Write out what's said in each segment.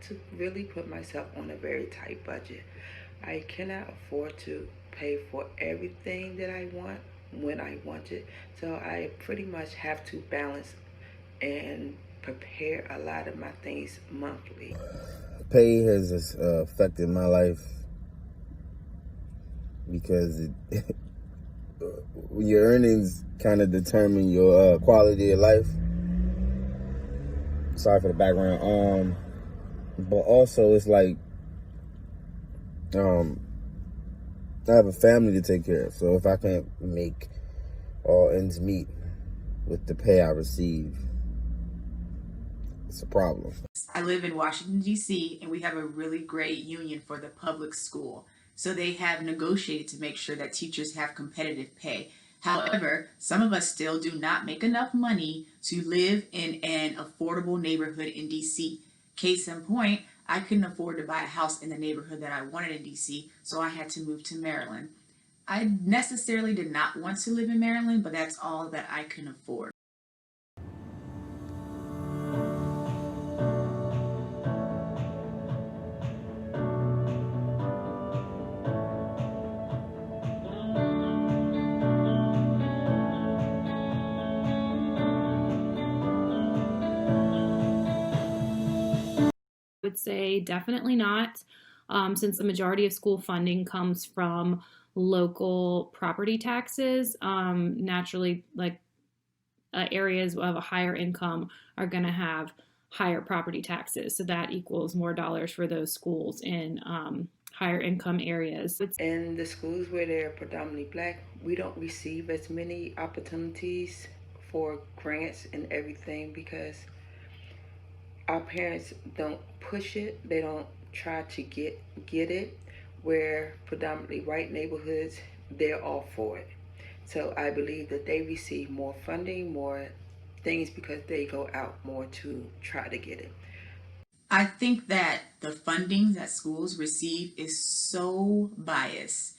to really put myself on a very tight budget. I cannot afford to pay for everything that I want when I want it. So I pretty much have to balance and prepare a lot of my things monthly. Pay has affected my life because your earnings kind of determine your quality of life. Sorry for the background. But also it's like I have a family to take care of, so if I can't make all ends meet with the pay I receive, it's a problem. I live in Washington, D.C., and we have a really great union for the public school. So they have negotiated to make sure that teachers have competitive pay. However, some of us still do not make enough money to live in an affordable neighborhood in D.C. Case in point, I couldn't afford to buy a house in the neighborhood that I wanted in D.C., so I had to move to Maryland. I necessarily did not want to live in Maryland, but that's all that I can afford. Would say definitely not, since the majority of school funding comes from local property taxes. Naturally, like areas of a higher income are going to have higher property taxes, so that equals more dollars for those schools in higher income areas. In the schools where they're predominantly black, we don't receive as many opportunities for grants and everything because our parents don't push it. They don't try to get it. Where predominantly white neighborhoods, they're all for it. So I believe that they receive more funding, more things because they go out more to try to get it. I think that the funding that schools receive is so biased.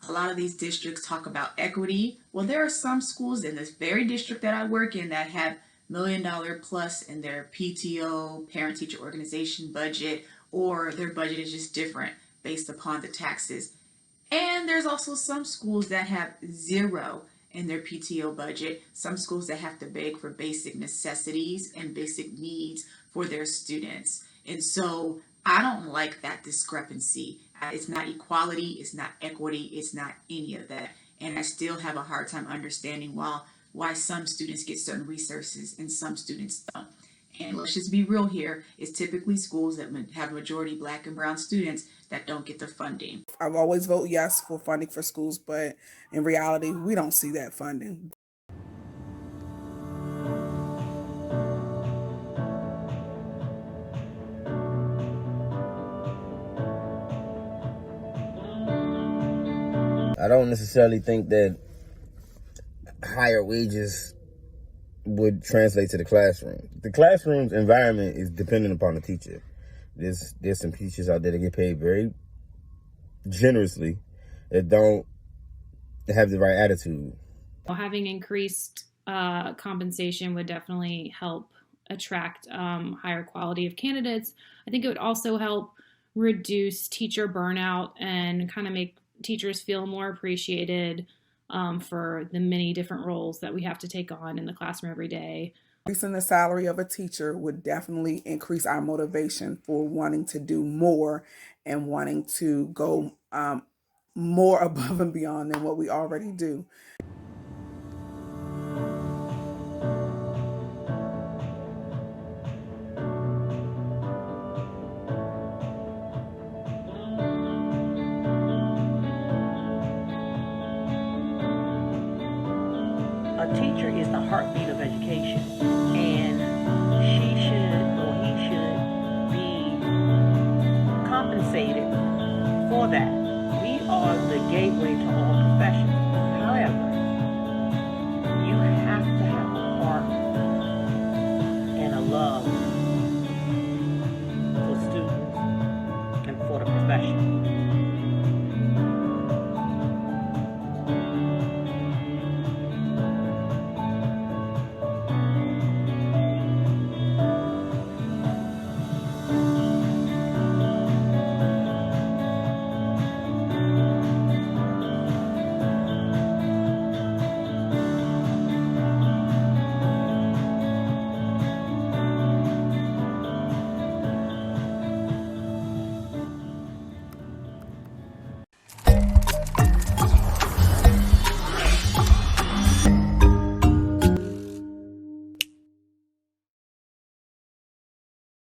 A lot of these districts talk about equity. Well, there are some schools in this very district that I work in that have $1 million plus in their PTO, parent teacher organization budget, or their budget is just different based upon the taxes. And there's also some schools that have zero in their PTO budget, some schools that have to beg for basic necessities and basic needs for their students. And so I don't like that discrepancy. It's not equality, it's not equity, it's not any of that. And I still have a hard time understanding why some students get certain resources and some students don't. And let's just be real here, it's typically schools that have majority black and brown students that don't get the funding. I've always voted yes for funding for schools, but in reality, we don't see that funding. I don't necessarily think that higher wages would translate to the classroom. The classroom's environment is dependent upon the teacher. There's some teachers out there that get paid very generously that don't have the right attitude. Well, having increased compensation would definitely help attract higher quality of candidates. I think it would also help reduce teacher burnout and kind of make teachers feel more appreciated for the many different roles that we have to take on in the classroom every day. Increasing the salary of a teacher would definitely increase our motivation for wanting to do more and wanting to go more above and beyond than what we already do. A teacher is the heartbeat of education, and she should or he should be compensated for that. We are the gateway to all professions.